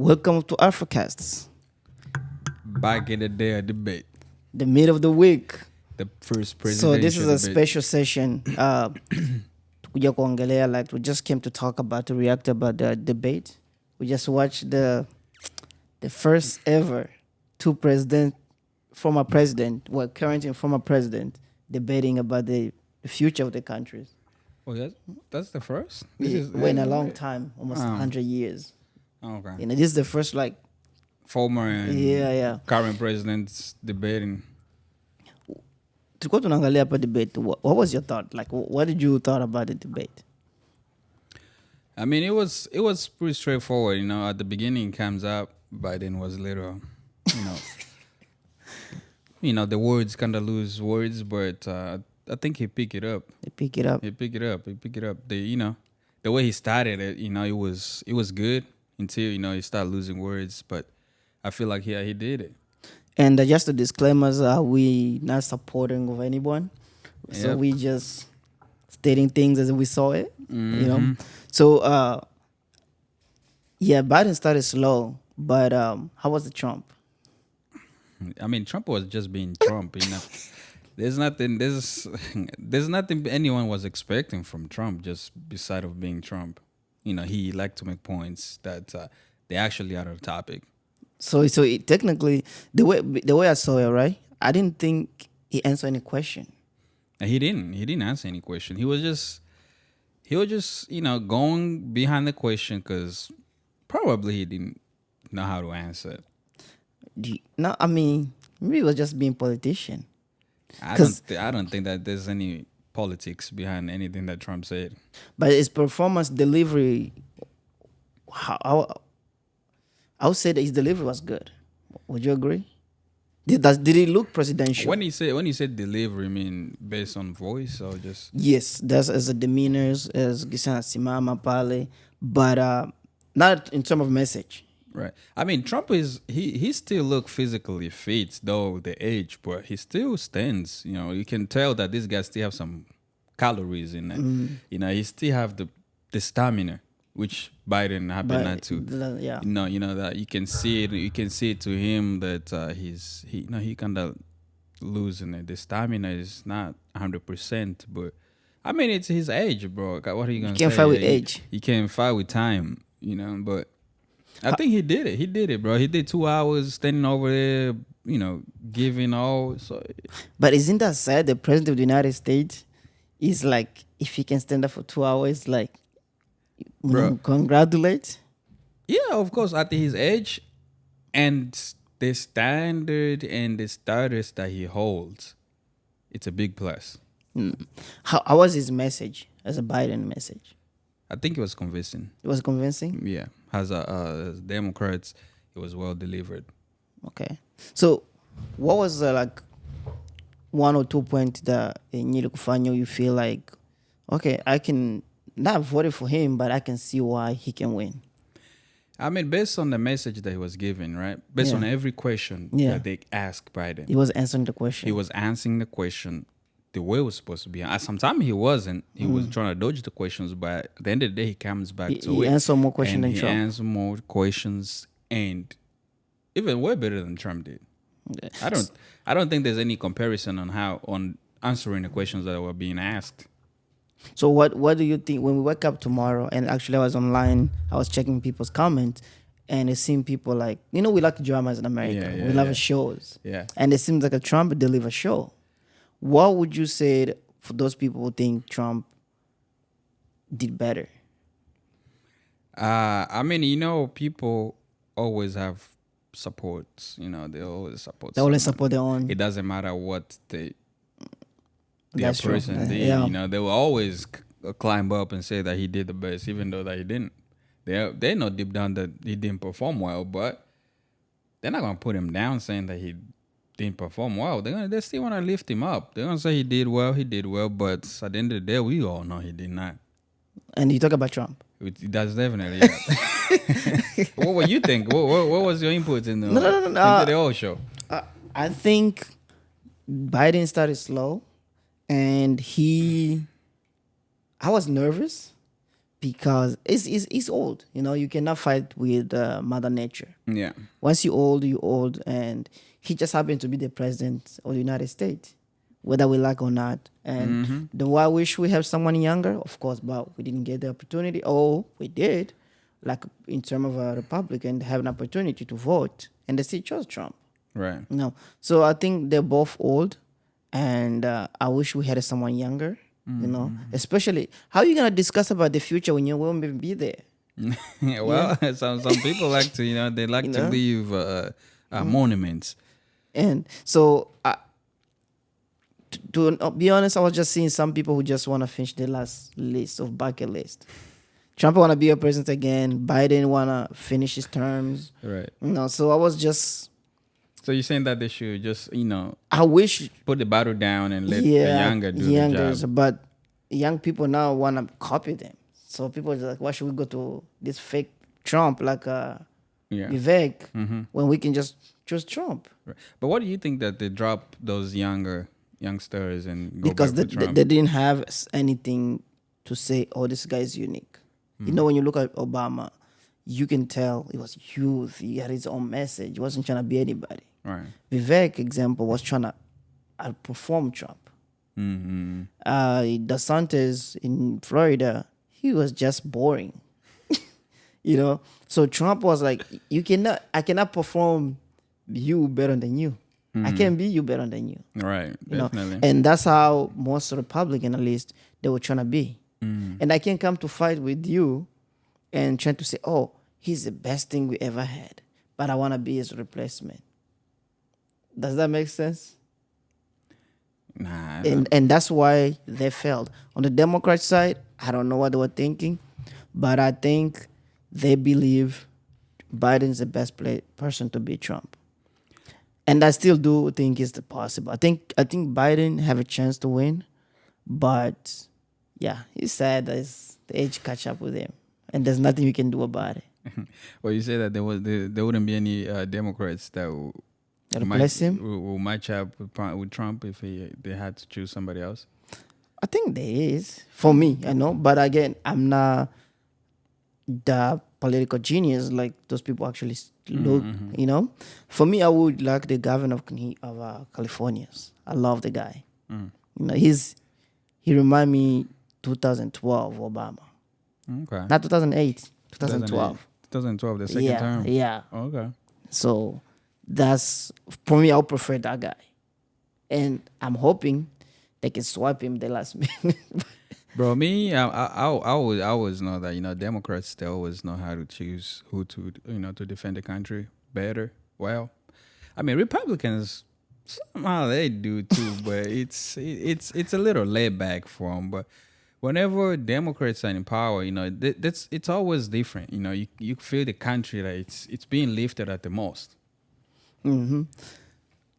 Welcome to Africasts, Back in the day of debate, the mid of the week. the first So presidential this is a debate. special session. Kuja kuongelea, like we just came to talk about, to react about the debate. We just watched the first ever two former president, well, current and former president, debating about the future of the countries. Oh, that's the first? In a long time, almost 100 years. Okay. You know, this is the first, like, Former and yeah. current presidents debating. Tulikuwa tunaangalia hapa debate. What was your thought? Like, what did you thought about the debate? I mean, it was pretty straightforward. You know, at the beginning, it comes up, Biden was little, the words kind of lose words, but I think he picked it up. They pick it up. He picked it up. The way he started it, it was good until he started losing words. But I feel like he did it. And just the disclaimers, we not supporting of anyone, so Yep. we just stating things as we saw it. Mm-hmm. So Biden started slow, but how was the Trump? I mean, Trump was just being Trump. There's nothing anyone was expecting from Trump, just beside of being Trump. He liked to make points that they actually out of topic. So technically, the way I saw it, right? I didn't think he answered any question. And he didn't answer any question. He was just going behind the question because probably he didn't know how to answer it. No, I mean, maybe he was just being politician. I don't think that there's any politics behind anything that Trump said. But his performance delivery, I would say that his delivery was good. Would you agree? Did he look presidential? When you said delivery, I mean based on voice or just? Yes, that's as a demeanors, as Gisana Simama Pale, but not in terms of message. Right. I mean, Trump he still look physically fit, though the age, but he still stands. You can tell that this guy still have some calories in it. He still have the stamina, which Biden happened not to. Yeah. That you can see it. You can see it to him that he kind of losing it. The stamina is not 100%, but I mean it's his age, bro. What are you gonna say? You can't fight with age. You can't fight with time, but. I think he did it. He did it, bro. He did 2 hours standing over there, giving all. So, but isn't that sad? The president of the United States is like, if he can stand up for 2 hours, like, congratulate. Yeah, of course. At his age, and the standard and the status that he holds, it's a big plus. How was his message as a Biden message? I think it was convincing. It was convincing? Yeah. As Democrats, it was well delivered. Okay. So, what was like 1 or 2 points that you feel like, okay, I can not vote for him, but I can see why he can win? I mean, based on the message that he was giving, right? Based on every question that they asked Biden. He was answering the question. He was answering the question the way it was supposed to be. Sometimes he wasn't. He was trying to dodge the questions, but at the end of the day, he comes back to it. He answered more questions than Trump. He answered more questions, and even way better than Trump did. Okay. I don't think there's any comparison on answering the questions that were being asked. So what do you think when we wake up tomorrow? And actually, I was online. I was checking people's comments, and it seemed people like, we like dramas in America. We love shows. Yeah. And it seems like a Trump deliver show. What would you say for those people who think Trump did better? I mean, people always have supports. They always support. They always support their own. It doesn't matter what their That's person true. did. Yeah. They will always climb up and say that he did the best, even though that he didn't. They know deep down that he didn't perform well, but they're not gonna put him down saying that he didn't perform well. They still want to lift him up. They're gonna say he did well, but at the end of the day, we all know he did not. And you talk about Trump. That's definitely. Yeah. What were you think? What was your input in into the whole show? I think Biden started slow, and I was nervous because it's old. You know, you cannot fight with Mother Nature. Yeah. Once you old, and he just happened to be the president of the United States, whether we like or not. And do I wish we have someone younger? Of course, but we didn't get the opportunity. Oh, we did, like in terms of a Republican, have an opportunity to vote, and they still chose Trump. Right. No, so I think they're both old, and I wish we had someone younger. You know, especially how you gonna discuss about the future when you won't even be there? Well, some people like to, they like You to know? leave monuments. And so, to be honest, I was just seeing some people who just want to finish the last list of bucket list. Trump want to be a president again. Biden want to finish his terms. Right. You know, so I was just, So you're saying that they should just, I wish, put the battle down and let the yeah, younger do the youngers, job. but young people now want to copy them. So people are like, why should we go to this fake Trump like Yeah. Vivek when we can just choose Trump? Right. But what do you think that they drop those youngsters and go Because back to Trump? they didn't have anything to say, oh, this guy is unique. You know, when you look at Obama, you can tell he was youth. He had his own message. He wasn't trying to be anybody. Right. Vivek, example, was trying to outperform Trump. Mm-hmm. DeSantis in Florida, he was just boring. You know? So Trump was like, I cannot perform you better than you. I can't be you better than you. Right. You know? Definitely. And that's how most Republican, at least, they were trying to be. And I can't come to fight with you and trying to say, oh, he's the best thing we ever had, but I want to be his replacement. Does that make sense? Nah. And that's why they failed. On the Democrat side, I don't know what they were thinking, but I think they believe Biden's the best person to beat Trump. And I still do think it's possible. I think Biden have a chance to win, but yeah, he's sad that the age catch up with him, and there's nothing we can do about it. Well, you say that there wouldn't be any Democrats that Replace him? will match up with Trump if they had to choose somebody else. I think there is, for me, I know, but again, I'm not the political genius like those people actually look. You know, for me, I would like the governor of California. I love the guy. You know, he remind me 2012 Obama, Okay. not 2008, 2012. 2012, the second term. Yeah. Okay. So that's, for me, I would prefer that guy, and I'm hoping they can swipe him the last minute. Bro, me, I always know that Democrats, they always know how to choose who to to defend the country better. Well, I mean Republicans somehow they do too, but it's a little laid back for them. But whenever Democrats are in power, it's always different. You feel the country that it's being lifted at the most.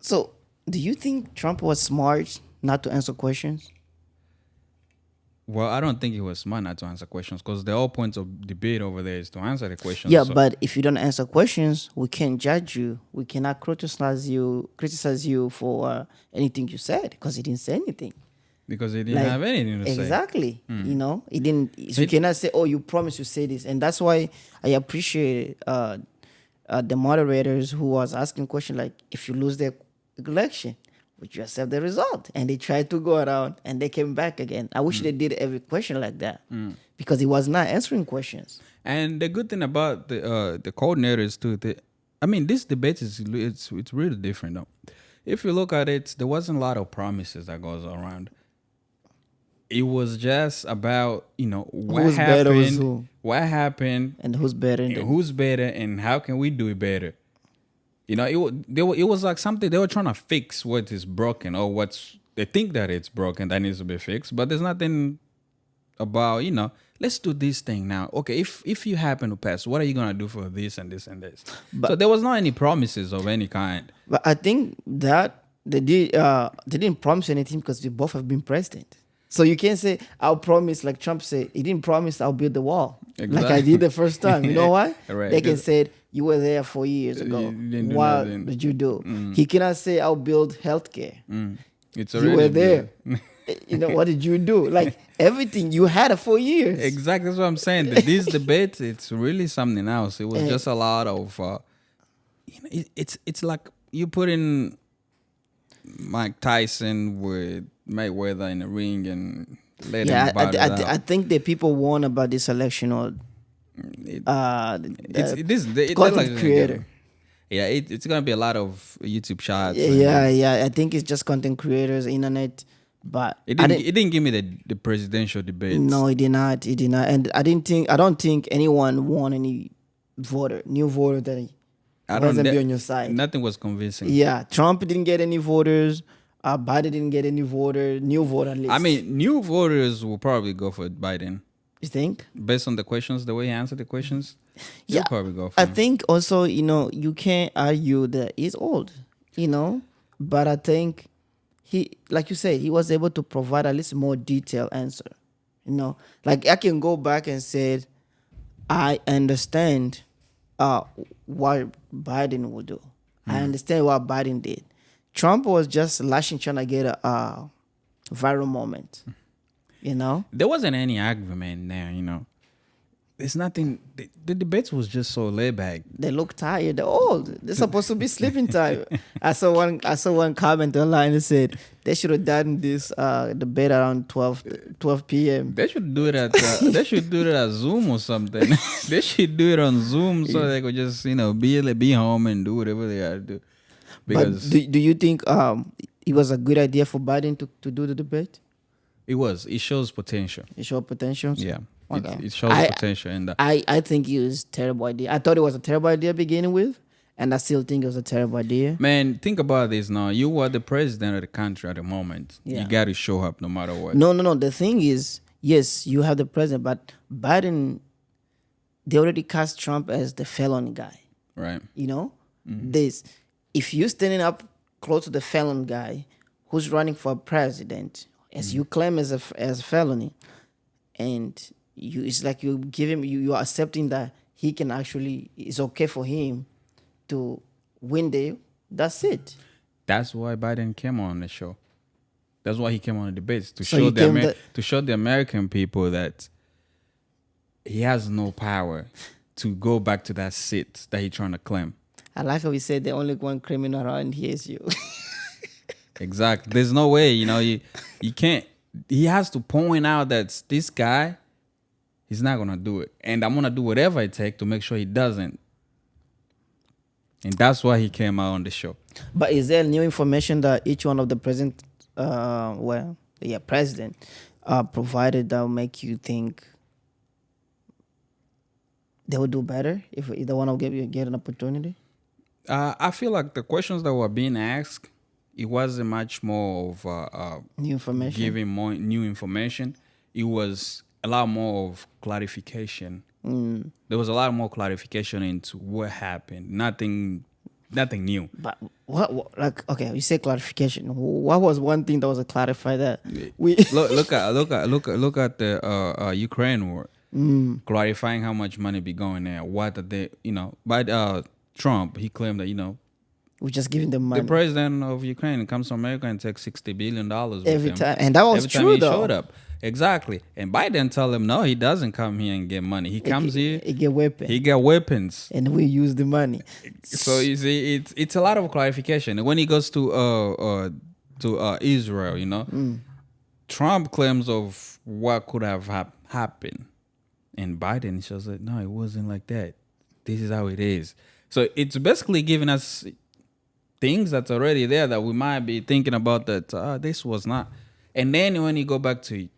So, do you think Trump was smart not to answer questions? Well, I don't think it was smart not to answer questions because the whole point of debate over there is to answer the questions. Yeah, So- but if you don't answer questions, we can't judge you. We cannot criticize you for anything you said because he didn't say anything. because he didn't Like, have anything to say. Exactly. You know, he didn't. So you cannot say, "Oh, you promised to say this," and that's why I appreciate the moderators who was asking questions like, "If you lose the election, would you accept the result?" And they tried to go around, and they came back again. I wish they did every question like that because he was not answering questions. And the good thing about the coordinators too, this debate it's really different though. If you look at it, there wasn't a lot of promises that goes around. It was just about what Who's better with happened, who? what happened, And who's better? and who's better, and how can we do it better. It was like something they were trying to fix what is broken or what's they think that it's broken that needs to be fixed, but there's nothing about let's do this thing now. Okay, if you happen to pass, what are you gonna do for this and this and this? So there was not any promises of any kind. But I think that they didn't promise anything because we both have been president. So you can't say I'll promise like Trump said. He didn't promise I'll build the wall like I did the first time. You know why? Right. They can say you were there 4 years ago. You didn't do What nothing. did you do? He cannot say I'll build healthcare. It's You already were there. You know, what did you do? Like everything you had it for years. Exactly, that's what I'm saying. This debate, it's really something else. It was Eh. just a lot of, it's like you put in Mike Tyson with Mayweather in the ring and let him Yeah, battle it I out. think the people warn about this election or It, the they're content like, creator. yeah, it's gonna be a lot of YouTube shots. Yeah, And yeah. I think it's just content creators, internet. But it I didn't didn't. it didn't give me the presidential debates. No, it did not. It did not. And I don't think anyone won any new voter that I don't. wasn't be That, on your side. nothing was convincing. Yeah, Trump didn't get any voters. Biden didn't get any voter. New voter at least. I mean, new voters will probably go for Biden you think? based on the questions, the way he answered the questions. Yeah, They'll probably go for I him. think also, you can't argue that he's old, but I think he, like you said, he was able to provide at least more detailed answer. Like I can go back and say, I understand what Biden will do. I understand what Biden did. Trump was just lashing, trying to get a viral moment. There wasn't any argument there. There's nothing. The debates was just so laid back. They look tired. They're old. They're supposed to be sleeping time. I saw one comment online that said they should have done this debate around 12 p.m. They should do it at Zoom or something. They should do it on Zoom so they could just be home and do whatever they gotta do. Because But do you think it was a good idea for Biden to do the debate? it shows potential. It showed potential. Yeah, Okay. it shows potential in that. I think it was a terrible idea. I thought it was a terrible idea beginning with, and I still think it was a terrible idea. Man, think about this now. You are the president of the country at the moment. Yeah. You got to show up no matter what. No. The thing is, yes, you have the president, but Biden, they already cast Trump as the felon guy. Right. This, if you're standing up close to the felon guy who's running for president, as you claim as a felony, and it's like you give him, you are accepting that he can actually, it's okay for him to win that's it. That's why Biden came on the show. That's why he came on the debates to So show he came to show the American people that he has no power to go back to that seat that he's trying to claim. I like how he said the only one criminal around here is you. Exactly. There's no way, you can't. He has to point out that this guy, he's not gonna do it, and I'm gonna do whatever it takes to make sure he doesn't. And that's why he came out on the show. But is there new information that each one of the president, president, provided that will make you think they will do better if either one will get an opportunity? I feel like the questions that were being asked, it wasn't much more of New information. giving more new information. It was a lot more of clarification. There was a lot more clarification into what happened. Nothing new. But what like, okay, you say clarification. What was one thing that was a clarify that we look at the Ukraine war. Clarifying how much money be going there. What are they? By Trump, he claimed that we just giving them money the president of Ukraine comes to America and takes $60 billion every time, and that was every time true he though. showed up. Exactly. And Biden tell him no, he doesn't come here and get money. He comes here, He get weapon, he get weapons. and we use the money. So you see, it's a lot of clarification. And when he goes to Israel, Trump claims of what could have happened, and Biden shows that no, it wasn't like that. This is how it is. So it's basically giving us things that's already there that we might be thinking about that this was not. And then when you go back to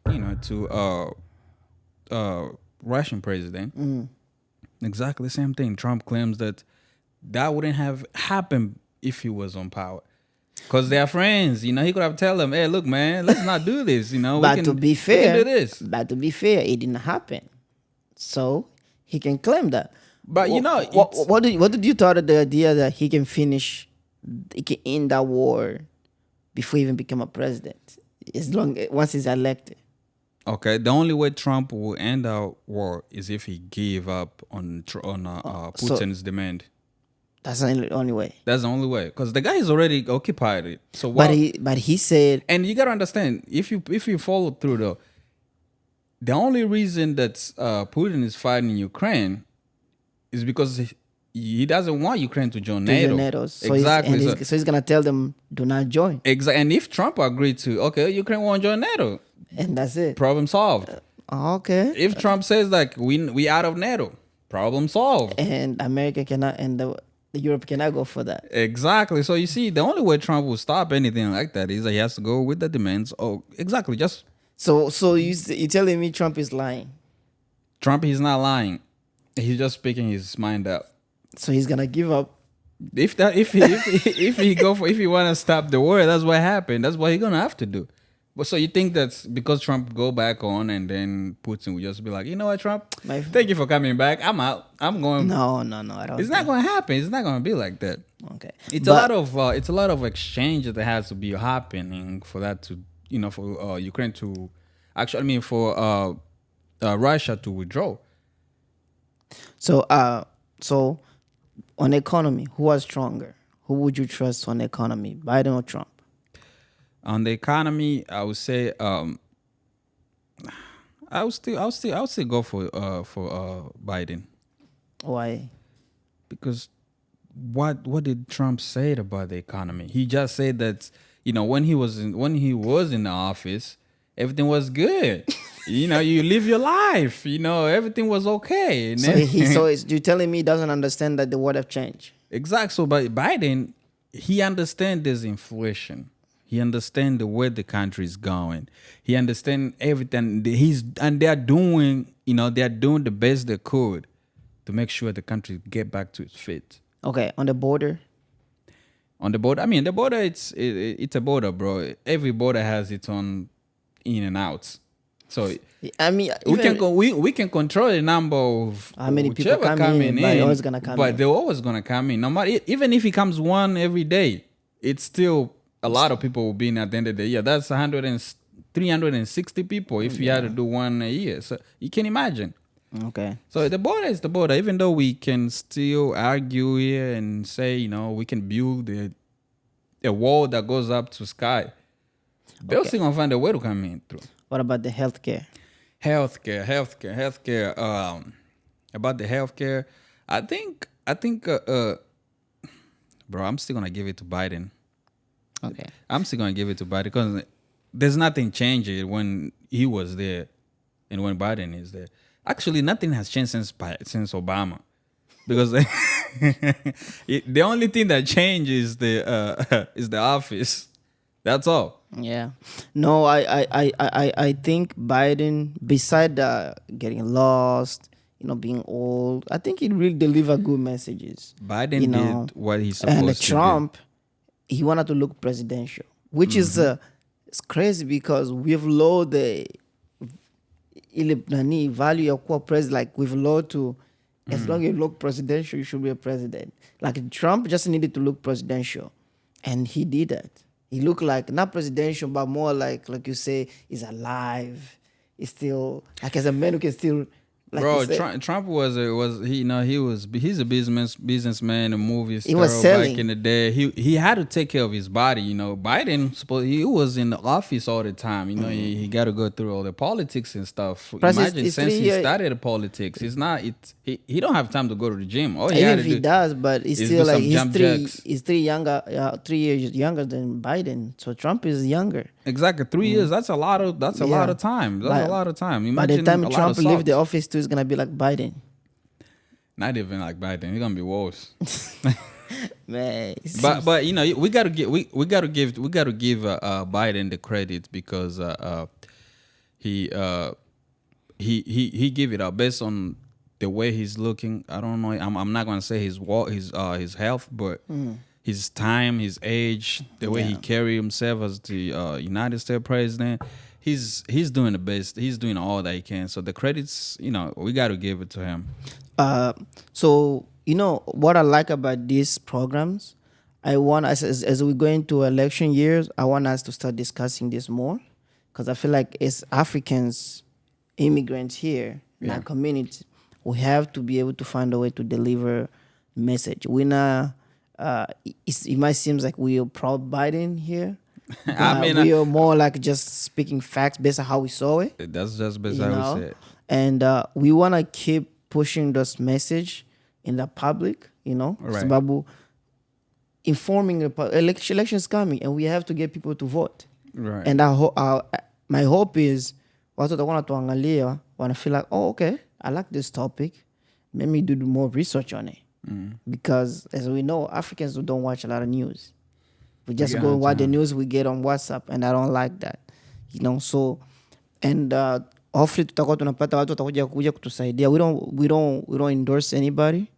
Russian president, exactly the same thing. Trump claims that wouldn't have happened if he was on power. Because they're friends, he could have tell them, "Hey, look, man, let's not do this." But to be fair, we can do this. But to be fair, it didn't happen, so he can claim that. But what did you thought of the idea that he can end that war before he even become a president, once he's elected? Okay, the only way Trump will end our war is if he gave up on Putin's demand. That's the only way. That's the only way, because the guy is already occupied it. So But what? he said, And you gotta understand, if you follow through though, the only reason that Putin is fighting Ukraine is because he doesn't want Ukraine to join to NATO. NATO. So Exactly. so he's gonna tell them, do not join, Exactly. And if Trump agreed to, okay, Ukraine won't join NATO, and that's it. problem solved. Okay. If Trump says like we out of NATO, problem solved. And America cannot, and the Europe cannot go for that. Exactly. So you see, the only way Trump will stop anything like that is that he has to go with the demands. Oh, exactly. Just So you're telling me Trump is lying? Trump, he's not lying. He's just speaking his mind out. So he's gonna give up. If he want to stop the war, that's what happened. That's what he's gonna have to do. But so you think that's because Trump go back on and then Putin will just be like, you know what, Trump, thank you for coming back. I'm out. I'm going. No. I don't. It's not gonna happen. It's not gonna be like that. Okay. It's a lot of exchange that has to be happening for that to, for Ukraine to actually, for Russia to withdraw. So on economy, who was stronger? Who would you trust on economy, Biden or Trump? On the economy, I would say I would still go for Biden. Why? Because what did Trump say about the economy? He just said that when he was in the office, everything was good. You live your life. Everything was okay. And So you're telling me he doesn't understand that the world have changed? Exactly. So, but Biden, he understands this inflation. He understands the way the country is going. He understands everything. They're doing the best they could to make sure the country get back to its feet. Okay, on the border. On the border, the border, it's a border, bro. Every border has its own in and outs. So we can control the number of how many people coming in, but they're always gonna come in. They're always gonna come in. No matter, even if it comes one every day, it's still a lot of people will be in at the end of the year. That's 360 people if you had to do one a year. So you can imagine. Okay. So the border is the border. Even though we can still argue here and say, we can build a wall that goes up to sky, they're still gonna find a way to come in through. What about the healthcare? Healthcare. About the healthcare, I think, bro, I'm still gonna give it to Biden. Okay. I'm still gonna give it to Biden because there's nothing changing when he was there and when Biden is there. Actually, nothing has changed since Obama, because the only thing that changed is the office. That's all. Yeah. No, I think Biden, beside getting lost, being old, I think he really delivered good messages. Biden did what he's supposed to do. And Trump, he wanted to look presidential, which is it's crazy because we've lowered the value of what president. Like we've lowered to, as long as you look presidential, you should be a president. Like Trump just needed to look presidential, and he did that. He looked like not presidential, but more like you say, he's alive. He's still like as a man who can still. Like bro, Trump was he's a businessman, a movie star. He was selling back in the day. He had to take care of his body. Biden he was in the office all the time. He got to go through all the politics and stuff. Plus Imagine since he started the politics, he don't have time to go to the gym. All even if he does, but he's still like he's 3 years younger than Biden. So Trump is younger. Exactly, 3 years. That's a lot of time. That's a lot of time. By the time Trump leaves the office too, it's gonna be like Biden. Not even like Biden. He's gonna be worse. Man, but we gotta give Biden the credit because he gave it up based on the way he's looking. I don't know. I'm not gonna say his health, but his time, his age, the way he carried himself as the United States president. He's doing the best. He's doing all that he can. So the credits, we got to give it to him. So what I like about these programs, I want as we go into election years, I want us to start discussing this more, because I feel like as Africans, immigrants here in our community, we have to be able to find a way to deliver message. We're not. It might seem like we are proud Biden here, I but mean, we are more like just speaking facts based on how we saw it. that's just You bizarre. know, Said. and we want to keep pushing this message in the public. Right. Sababu informing elections coming, and we have to get people to vote. Right. And my hope is watu watakuwa wanatuangalia wanna feel like, oh, okay, I like this topic. Let me do more research on it. Because as we know, Africans don't watch a lot of news. We just go and watch the news we get on WhatsApp, and I don't like that. So and hopefully tutakuwa tunapata watu watakuja kutusaidia. We don't endorse anybody.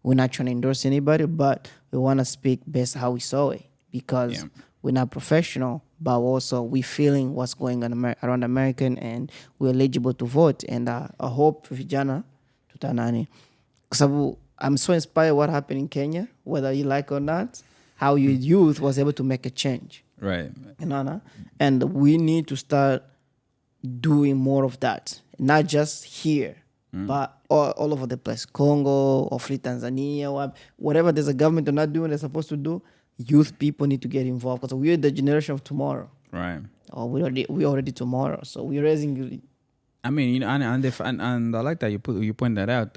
We're not trying to endorse anybody, but we want to speak best how we saw it, because we're not professional, but also we feeling what's going on around America, and we're eligible to vote. And I hope vijana tutanani, because I'm so inspired what happened in Kenya, whether you like or not, how your youth was able to make a change. Right. And we need to start doing more of that, not just here, but all over the place. Congo, or Tanzania, whatever there's a government they're not doing they're supposed to do, youth people need to get involved, because we're the generation of tomorrow. Right. Or we already tomorrow, so we're raising. I mean, and I like that you point that out.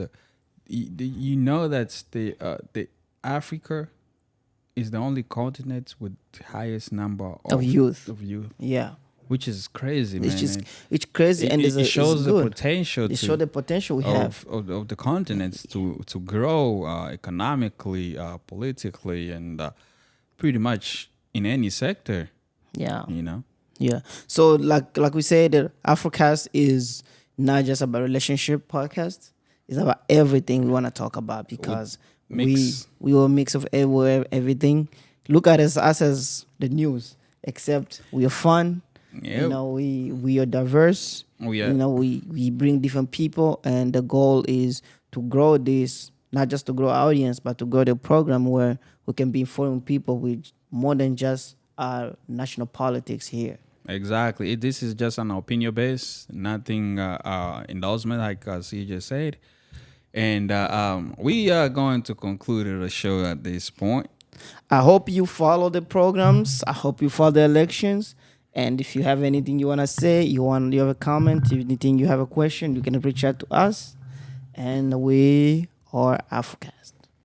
That's the Africa is the only continent with highest number of youth. Yeah. Which is crazy, man. It's crazy, and it shows the potential. It shows the potential we have of the continents to grow economically, politically, and pretty much in any sector. Yeah. Yeah. So like we said, the Afrocast is not just about relationship podcast. It's about everything we want to talk about, because we are a mix of everything. Look at us as the news, except we are fun. Yep. We are diverse. We bring different people, and the goal is to grow this, not just to grow our audience, but to grow the program where we can be informing people with more than just our national politics here. Exactly. This is just an opinion base, nothing endorsement, like CJ said. And we are going to conclude the show at this point. I hope you follow the programs. I hope you follow the elections. And if you have anything you want to say, you have a comment, anything you have a question, you can reach out to us. And we are Afrocast.